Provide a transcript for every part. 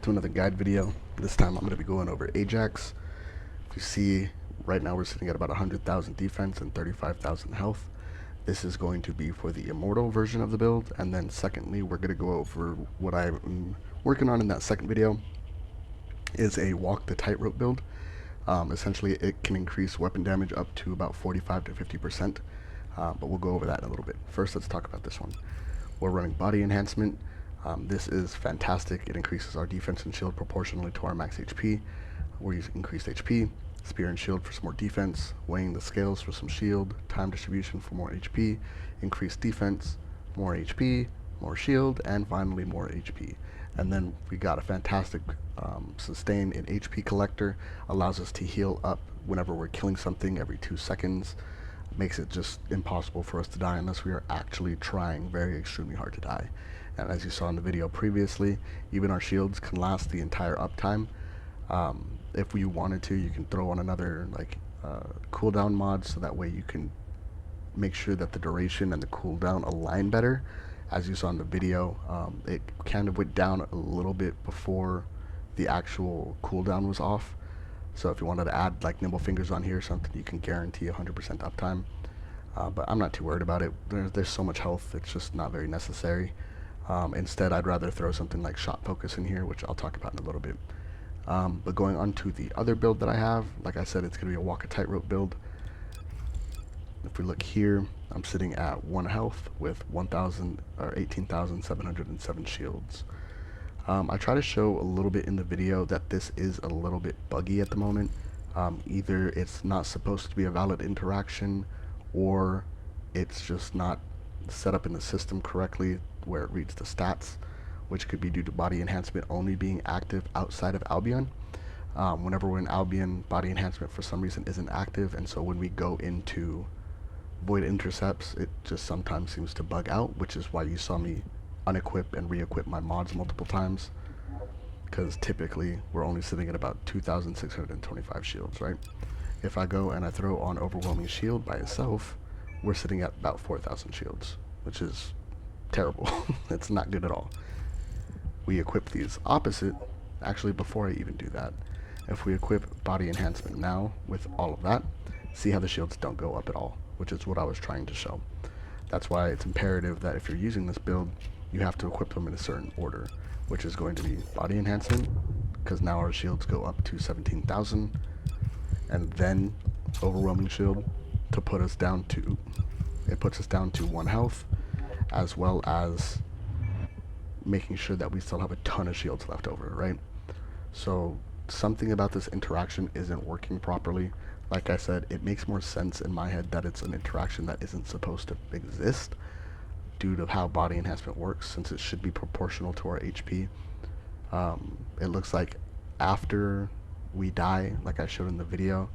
to another guide video. This time I'm going to be going over Ajax. If you see, right now we're sitting at about 100,000 defense and 35,000 health. This is going to be for the Immortal version of the build, and then secondly we're going to go over what I'm working on in that second video is a walk the tightrope build. Essentially it can increase weapon damage up to about 45 to 50%, but we'll go over that in a little bit. First, let's talk about this one. We're running body enhancement. This is fantastic. It increases our defense and shield proportionally to our max HP. We're using increased HP, spear and shield for some more defense, weighing the scales for some shield, time distribution for more HP, increased defense, more HP, more shield, and finally more HP. And then we got a fantastic sustain in HP collector, allows us to heal up whenever we're killing something every 2 seconds. Makes it just impossible for us to die unless we are actually trying very extremely hard to die. And as you saw in the video previously, even our shields can last the entire uptime. If you wanted to, you can throw on another cooldown mod, so that way you can make sure that the duration and the cooldown align better. As you saw in the video, it kind of went down a little bit before the actual cooldown was off. So if you wanted to add like nimble fingers on here or something, you can guarantee 100% uptime. But I'm not too worried about it. There's so much health, it's just not very necessary. Instead, I'd rather throw something like shot focus in here, which I'll talk about in a little bit. But going on to the other build that I have, like I said, it's going to be a walk a tightrope build. If we look here, I'm sitting at 1 health with 18,707 shields. I try to show a little bit in the video that this is a little bit buggy at the moment. Either it's not supposed to be a valid interaction, or it's just not set up in the system correctly where it reads the stats, which could be due to body enhancement only being active outside of Albion. Whenever we're in Albion, body enhancement for some reason isn't active, and so when we go into void intercepts, it just sometimes seems to bug out, which is why you saw me unequip and re-equip my mods multiple times, because typically we're only sitting at about 2,625 shields, right? If I go and I throw on overwhelming shield by itself, we're sitting at about 4,000 shields, which is terrible. It's not good at all. We equip these opposite. Actually, before I even do that, if we equip body enhancement now with all of that, see how the shields don't go up at all, which is what I was trying to show. That's why it's imperative that if you're using this build, you have to equip them in a certain order, which is going to be body enhancement, because now our shields go up to 17,000, and then overwhelming shield to put us down to, it puts us down to 1 health, as well as making sure that we still have a ton of shields left over, right? So something about this interaction isn't working properly. Like I said, it makes more sense in my head that it's an interaction that isn't supposed to exist due to how body enhancement works, since it should be proportional to our HP. It looks like after we die, like I showed in the video,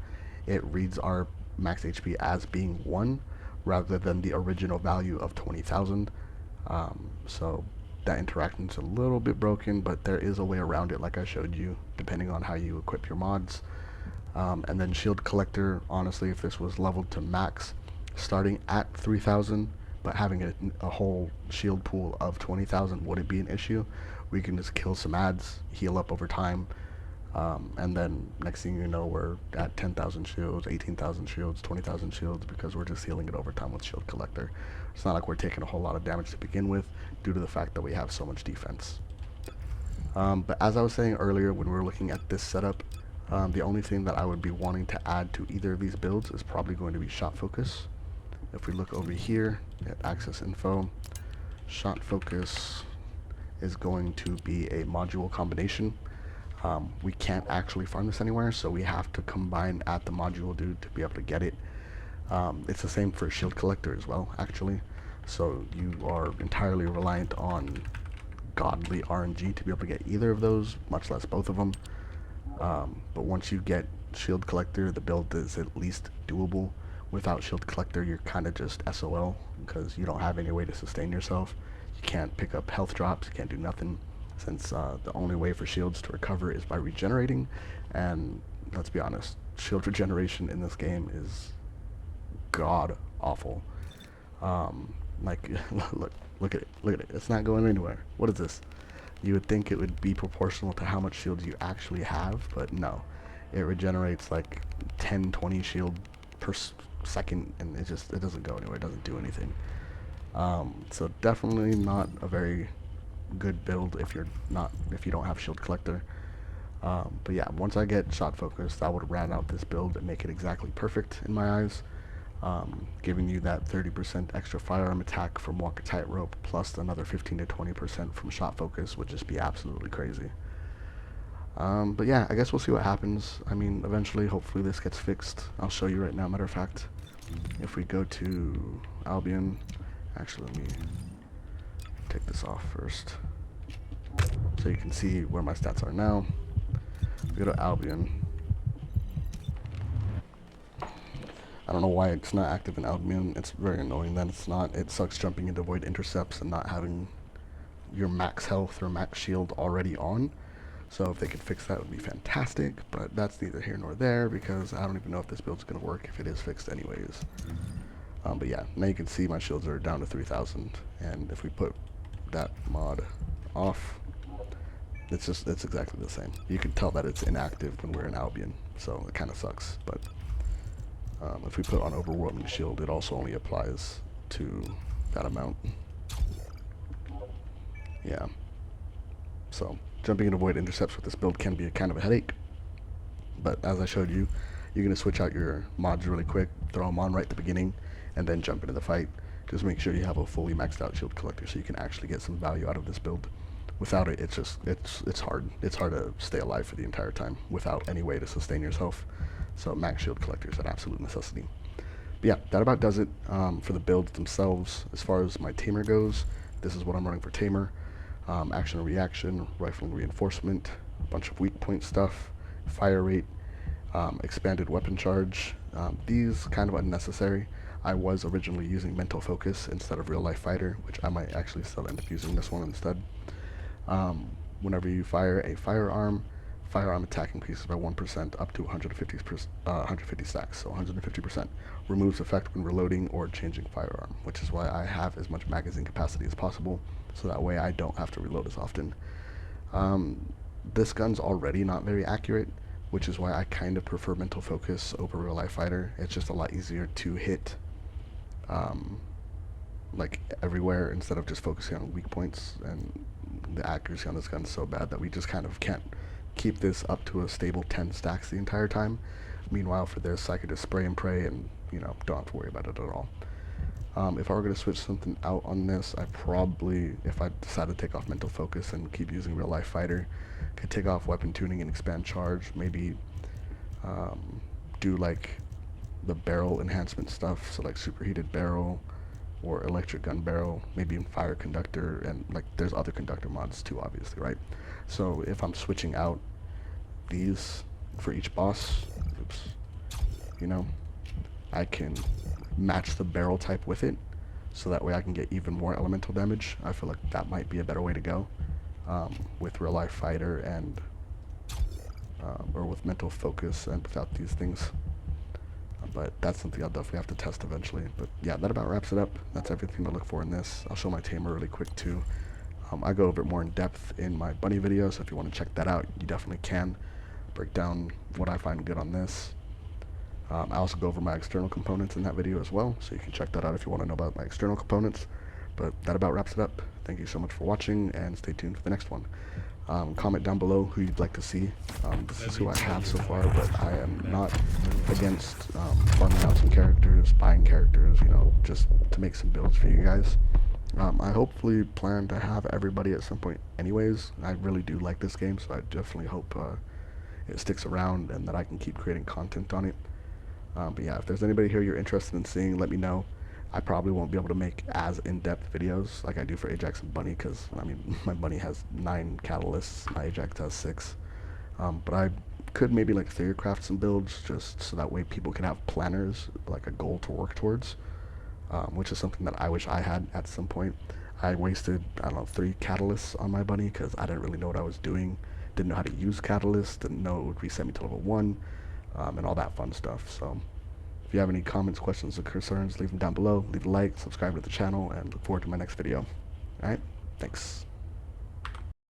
it reads our max HP as being 1 rather than the original value of 20,000. So that interaction is a little bit broken, but there is a way around it, like I showed you, depending on how you equip your mods. And then shield collector, honestly, if this was leveled to max, starting at 3,000, but having a whole shield pool of 20,000 wouldn't be an issue. We can just kill some ads, heal up over time, and then next thing you know, we're at 10,000 shields, 18,000 shields, 20,000 shields, because we're just healing it over time with shield collector. It's not like we're taking a whole lot of damage to begin with due to the fact that we have so much defense. But as I was saying earlier, when we were looking at this setup, the only thing that I would be wanting to add to either of these builds is probably going to be shot focus. If we look over here at access info, shot focus is going to be a module combination. We can't actually farm this anywhere, so we have to combine at the module dude to be able to get it. It's the same for shield collector as well, actually. So you are entirely reliant on godly RNG to be able to get either of those, much less both of them. But once you get shield collector, the build is at least doable. Without shield collector, you're kind of just SOL, because you don't have any way to sustain yourself. You can't pick up health drops, you can't do nothing, since the only way for shields to recover is by regenerating. And let's be honest, shield regeneration in this game is god awful. Like look at it, it's not going anywhere. What is this? You would think it would be proportional to how much shield you actually have, but no. It regenerates like 10, 20 shield per second, and it doesn't go anywhere. It doesn't do anything. So definitely not a very good build if you don't have shield collector. But yeah, once I get shot focused, I would round out this build and make it exactly perfect in my eyes. Giving you that 30% extra firearm attack from Walker Tightrope plus another 15 to 20% from shot focus would just be absolutely crazy. But yeah, I guess we'll see what happens. I mean, eventually, hopefully this gets fixed. I'll show you right now, matter of fact. If we go to Albion, actually let me take this off first so you can see where my stats are now. If we go to Albion, I don't know why it's not active in Albion. It's very annoying that it's not. It sucks jumping into void intercepts and not having your max health or max shield already on. So if they could fix that, it would be fantastic, but that's neither here nor there because I don't even know if this build's going to work if it is fixed anyways. But yeah, now you can see my shields are down to 3,000, and if we put that mod off, it's exactly the same. You can tell that it's inactive when we're in Albion, so it kind of sucks, but if we put on Overwhelming Shield, it also only applies to that amount. Yeah. So jumping into void intercepts with this build can be a kind of a headache, but as I showed you, you're going to switch out your mods really quick, throw them on right at the beginning, and then jump into the fight. Just make sure you have a fully maxed out shield collector so you can actually get some value out of this build. Without it, it's hard. It's hard to stay alive for the entire time without any way to sustain yourself. So max shield collector is an absolute necessity. But yeah, that about does it for the builds themselves. As far as my Tamer goes, this is what I'm running for Tamer. Action and reaction, rifle and reinforcement, a bunch of weak point stuff, fire rate, expanded weapon charge. These kind of unnecessary. I was originally using mental focus instead of real life fighter, which I might actually still end up using this one instead. Whenever you fire a firearm attack increases by 1% up to 150 stacks, so 150%. Removes effect when reloading or changing firearm, which is why I have as much magazine capacity as possible, so that way I don't have to reload as often. This gun's already not very accurate, which is why I kind of prefer mental focus over real life fighter. It's just a lot easier to hit like everywhere instead of just focusing on weak points, and the accuracy on this gun is so bad that we just kind of can't keep this up to a stable 10 stacks the entire time. Meanwhile, for this, I could just spray and pray and, you know, don't have to worry about it at all. If I were going to switch something out on this, I probably, if I decide to take off mental focus and keep using real life fighter, could take off weapon tuning and expand charge, maybe do like the barrel enhancement stuff, so like superheated barrel or electric gun barrel, maybe in fire conductor, and like there's other conductor mods too, obviously, right? So if I'm switching out these for each boss, you know, I can match the barrel type with it, so that way I can get even more elemental damage. I feel like that might be a better way to go with real life fighter and or with mental focus and without these things. But that's something I'll definitely have to test eventually. But yeah, that about wraps it up. That's everything to look for in this. I'll show my Tamer really quick too. I go over it more in depth in my bunny video, so if you want to check that out, you definitely can. Break down what I find good on this. I also go over my external components in that video as well, so you can check that out if you want to know about my external components. But that about wraps it up. Thank you so much for watching, and stay tuned for the next one. Comment down below who you'd like to see. This is who I have so far, but I am not against farming out some characters, buying characters, you know, just to make some builds for you guys. I hopefully plan to have everybody at some point anyways. I really do like this game, so I definitely hope it sticks around and that I can keep creating content on it. But yeah, if there's anybody here you're interested in seeing, let me know. I probably won't be able to make as in-depth videos like I do for Ajax and Bunny, because, I mean, my Bunny has 9 catalysts, my Ajax has 6. But I could maybe like theorycraft some builds, just so that way people can have planners, like a goal to work towards, which is something that I wish I had at some point. I wasted, I don't know, 3 catalysts on my Bunny, because I didn't really know what I was doing, didn't know how to use catalysts, didn't know it would reset me to level 1, and all that fun stuff. So if you have any comments, questions, or concerns, leave them down below. Leave a like, subscribe to the channel, and look forward to my next video. Alright, thanks.